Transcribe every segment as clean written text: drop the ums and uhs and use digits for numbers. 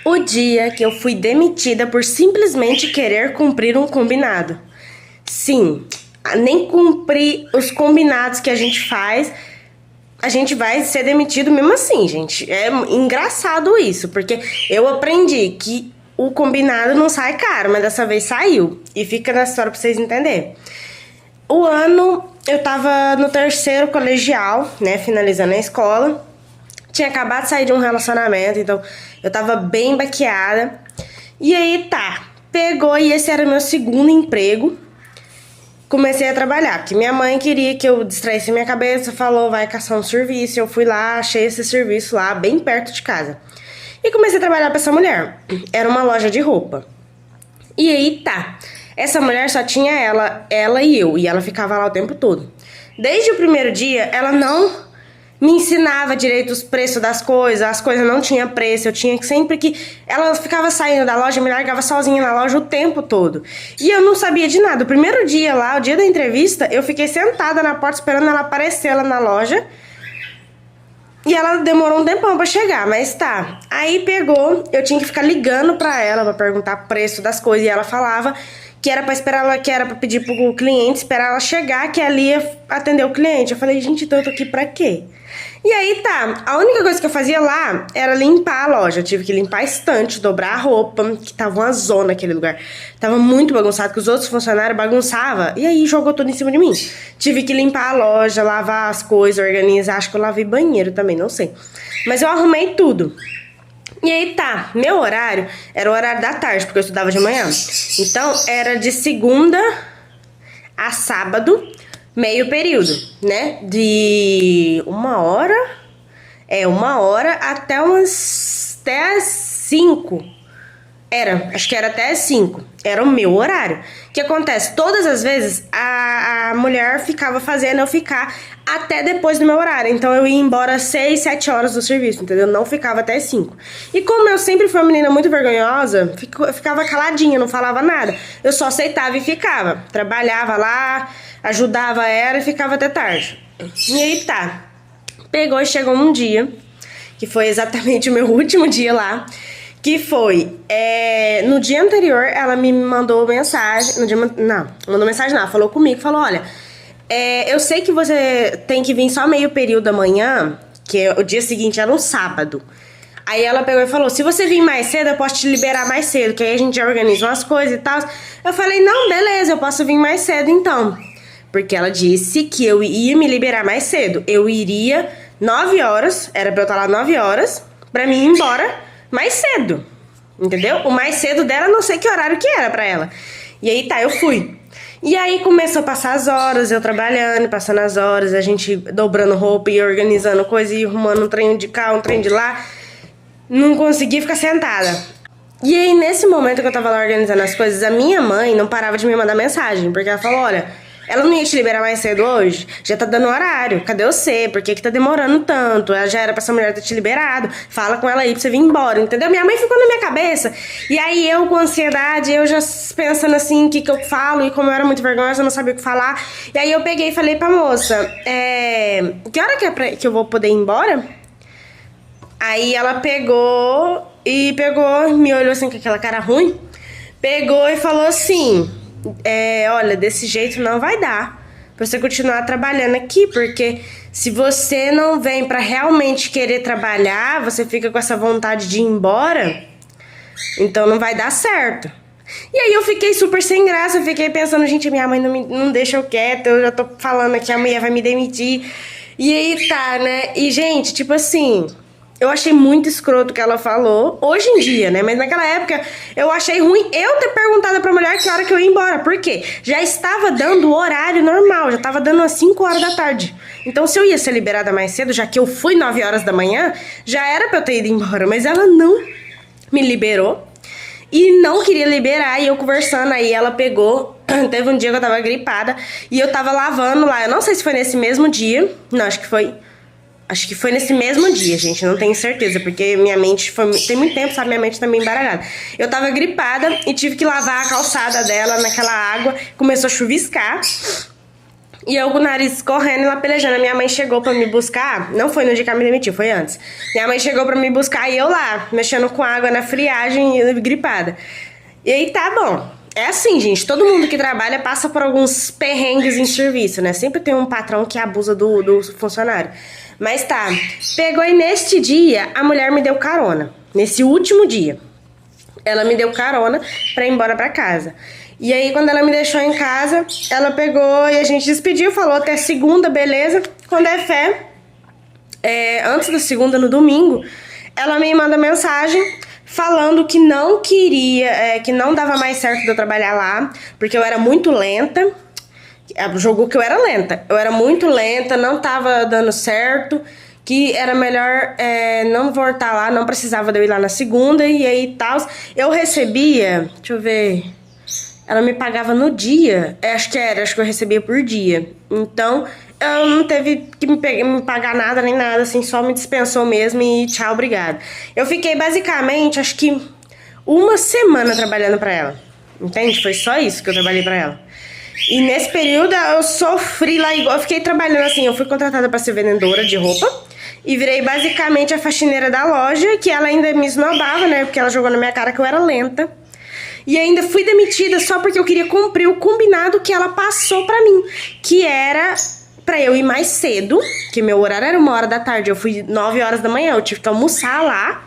O dia que eu fui demitida por simplesmente querer cumprir um combinado. Sim, nem cumprir os combinados que a gente faz, a gente vai ser demitido mesmo assim, gente. É engraçado isso, porque eu aprendi que o combinado não sai caro, mas dessa vez saiu. E fica na história pra vocês entenderem. Eu tava no terceiro colegial, né, finalizando a escola. Tinha acabado de sair de um relacionamento, então eu tava bem baqueada. E aí pegou e esse era meu segundo emprego. Comecei a trabalhar, porque minha mãe queria que eu distraísse minha cabeça, falou, vai caçar um serviço. Eu fui lá, achei esse serviço lá, bem perto de casa. E comecei a trabalhar pra essa mulher. Era uma loja de roupa. E aí essa mulher só tinha ela e eu, e ela ficava lá o tempo todo. Desde o primeiro dia, ela não me ensinava direito os preços das coisas, as coisas não tinham preço, eu tinha que sempre que... Ela ficava saindo da loja, me largava sozinha na loja o tempo todo. E eu não sabia de nada. O primeiro dia lá, o dia da entrevista, eu fiquei sentada na porta esperando ela aparecer lá na loja. E ela demorou um tempão pra chegar, mas Aí pegou, eu tinha que ficar ligando pra ela pra perguntar o preço das coisas, e ela falava que era pra esperar ela, que era pra pedir pro cliente, esperar ela chegar, que ela ia atender o cliente. Eu falei, gente, então eu tô aqui pra quê? E aí a única coisa que eu fazia lá era limpar a loja. Eu tive que limpar a estante, dobrar a roupa, que tava uma zona aquele lugar. Tava muito bagunçado, que os outros funcionários bagunçavam, e aí jogou tudo em cima de mim. Tive que limpar a loja, lavar as coisas, organizar. Acho que eu lavei banheiro também, não sei. Mas eu arrumei tudo. E aí meu horário era o horário da tarde, porque eu estudava de manhã. Então era de segunda a sábado, meio período, né? De 1 hora, 1 hora até as 5. Acho que era até as 5. Era o meu horário. O que acontece? Todas as vezes a mulher ficava fazendo eu ficar até depois do meu horário. Então eu ia embora às 6, 7 horas do serviço, entendeu? Não ficava até as 5. E como eu sempre fui uma menina muito vergonhosa, eu ficava caladinha, não falava nada. Eu só aceitava e ficava. Trabalhava lá, ajudava ela e ficava até tarde. E aí pegou e chegou um dia, que foi exatamente o meu último dia lá. Que foi, no dia anterior, ela me mandou mensagem, mandou mensagem não, falou comigo, falou, olha, eu sei que você tem que vir só meio período amanhã, que o dia seguinte era um sábado. Aí ela pegou e falou, se você vir mais cedo, eu posso te liberar mais cedo, que aí a gente já organiza umas coisas e tal. Eu falei, não, beleza, eu posso vir mais cedo então. Porque ela disse que eu ia me liberar mais cedo. Eu iria 9 horas, era pra eu estar lá 9 horas, pra mim ir embora mais cedo, entendeu? O mais cedo dela, não sei que horário que era pra ela. E aí eu fui. E aí começou a passar as horas, eu trabalhando, passando as horas, a gente dobrando roupa e organizando coisa e arrumando um trem de cá, um trem de lá. Não conseguia ficar sentada. E aí nesse momento que eu tava lá organizando as coisas, a minha mãe não parava de me mandar mensagem, porque ela falou, olha, ela não ia te liberar mais cedo hoje? Já tá dando horário. Cadê você? Por que tá demorando tanto? Ela já era pra essa mulher ter te liberado. Fala com ela aí pra você vir embora, entendeu? Minha mãe ficou na minha cabeça. E aí eu com ansiedade, eu já pensando assim, o que eu falo. E como eu era muito vergonhosa, eu não sabia o que falar. E aí eu peguei e falei pra moça, que hora que eu vou poder ir embora? Aí ela pegou, me olhou assim com aquela cara ruim. Pegou e falou assim... olha, desse jeito não vai dar pra você continuar trabalhando aqui, porque se você não vem pra realmente querer trabalhar, você fica com essa vontade de ir embora, então não vai dar certo. E aí eu fiquei super sem graça, eu fiquei pensando, gente, minha mãe não deixa eu quieta, eu já tô falando que a mulher vai me demitir. E aí né? E gente, tipo assim... Eu achei muito escroto o que ela falou, hoje em dia, né? Mas naquela época eu achei ruim eu ter perguntado pra mulher que hora que eu ia embora. Por quê? Já estava dando o horário normal, já estava dando às 5 horas da tarde. Então se eu ia ser liberada mais cedo, já que eu fui 9 horas da manhã, já era pra eu ter ido embora. Mas ela não me liberou e não queria liberar, e eu conversando, aí ela pegou... Teve um dia que eu tava gripada e eu tava lavando lá, eu não sei se foi nesse mesmo dia, não, acho que foi nesse mesmo dia, gente, não tenho certeza, porque minha mente tem muito tempo, sabe, minha mente tá meio embaralhada. Eu tava gripada e tive que lavar a calçada dela naquela água, começou a chuviscar. E eu com o nariz correndo e lá pelejando. A minha mãe chegou pra me buscar. Não foi no dia que ela me demitiu, foi antes. Minha mãe chegou pra me buscar e eu lá, mexendo com água na friagem e gripada. E aí tá bom. É assim, gente, todo mundo que trabalha passa por alguns perrengues em serviço, né? Sempre tem um patrão que abusa do funcionário. Mas tá, pegou e neste dia a mulher me deu carona. Nesse último dia, ela me deu carona pra ir embora pra casa. E aí, quando ela me deixou em casa, ela pegou e a gente despediu, falou até segunda, beleza. Quando é fé, antes da segunda, no domingo, ela me manda mensagem falando que não queria, que não dava mais certo de eu trabalhar lá, porque eu era muito lenta. Jogou que eu era lenta. Eu era muito lenta, não tava dando certo, que era melhor não voltar lá, não precisava de eu ir lá na segunda, e aí tal. Eu recebia, deixa eu ver, ela me pagava no dia, acho que eu recebia por dia. Então, eu não teve que me pagar nada nem nada, assim, só me dispensou mesmo e tchau, obrigado. Eu fiquei basicamente, acho que uma semana trabalhando pra ela, entende? Foi só isso que eu trabalhei pra ela. E nesse período eu sofri lá igual, eu fiquei trabalhando assim, eu fui contratada pra ser vendedora de roupa e virei basicamente a faxineira da loja, que ela ainda me esnobava, né, porque ela jogou na minha cara que eu era lenta. E ainda fui demitida só porque eu queria cumprir o combinado que ela passou pra mim, que era pra eu ir mais cedo, que meu horário era 1h da tarde, eu fui 9 horas da manhã, eu tive que almoçar lá.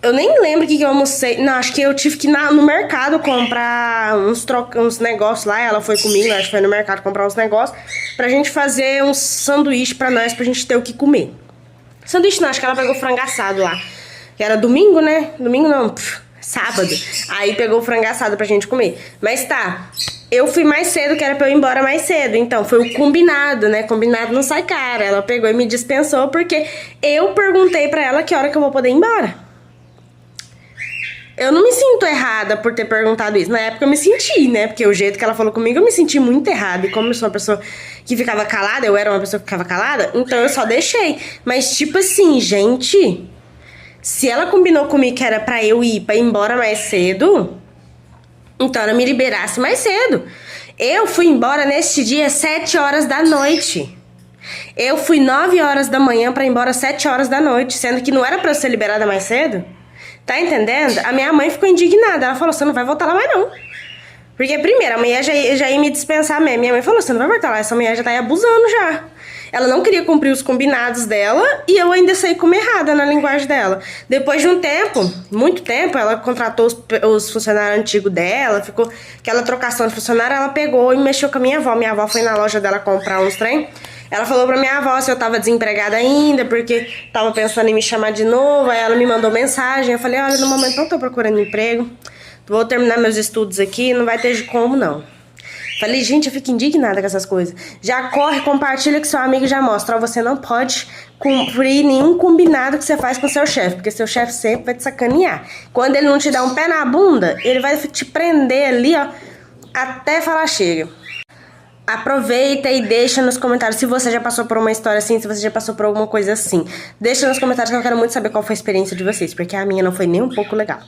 Eu nem lembro o que eu almocei. Não, acho que eu tive que ir no mercado comprar uns negócios lá. Ela foi comigo, acho que foi no mercado comprar uns negócios pra gente fazer uns sanduíche pra nós, pra gente ter o que comer. Sanduíche não, acho que ela pegou frango assado lá. Que era domingo, né? Domingo não, sábado. Aí pegou o frango assado pra gente comer. Mas tá, eu fui mais cedo, que era pra eu ir embora mais cedo. Então, foi o combinado, né? Combinado não sai caro. Ela pegou e me dispensou porque eu perguntei pra ela que hora que eu vou poder ir embora. Eu não me sinto errada por ter perguntado isso. Na época eu me senti, né? Porque o jeito que ela falou comigo, eu me senti muito errada. E como eu sou uma pessoa que ficava calada, eu era uma pessoa que ficava calada, então eu só deixei. Mas tipo assim, gente, se ela combinou comigo que era pra eu ir embora mais cedo, então ela me liberasse mais cedo. Eu fui embora neste dia 7 horas da noite. Eu fui 9 horas da manhã pra ir embora 7 horas da noite, sendo que não era pra eu ser liberada mais cedo. Tá entendendo? A minha mãe ficou indignada. Ela falou, você não vai voltar lá mais não. Porque primeiro, a mulher já ia me dispensar mesmo. Minha mãe falou, você não vai voltar lá, essa mulher já tá aí abusando já. Ela não queria cumprir os combinados dela e eu ainda saí como errada na linguagem dela. Depois de um tempo, muito tempo, ela contratou os funcionários antigos dela, ficou aquela trocação de funcionário, ela pegou e mexeu com a minha avó. Minha avó foi na loja dela comprar uns trem. Ela falou pra minha avó se eu tava desempregada ainda, porque tava pensando em me chamar de novo. Aí ela me mandou mensagem. Eu falei, olha, no momento não tô procurando emprego. Vou terminar meus estudos aqui, não vai ter como não. Falei, gente, eu fico indignada com essas coisas. Já corre, compartilha com seu amigo e já mostra. Ó, você não pode cumprir nenhum combinado que você faz com seu chefe, porque seu chefe sempre vai te sacanear. Quando ele não te dá um pé na bunda, ele vai te prender ali, ó, até falar chega. Aproveita e deixa nos comentários se você já passou por uma história assim, se você já passou por alguma coisa assim. Deixa nos comentários que eu quero muito saber qual foi a experiência de vocês, porque a minha não foi nem um pouco legal.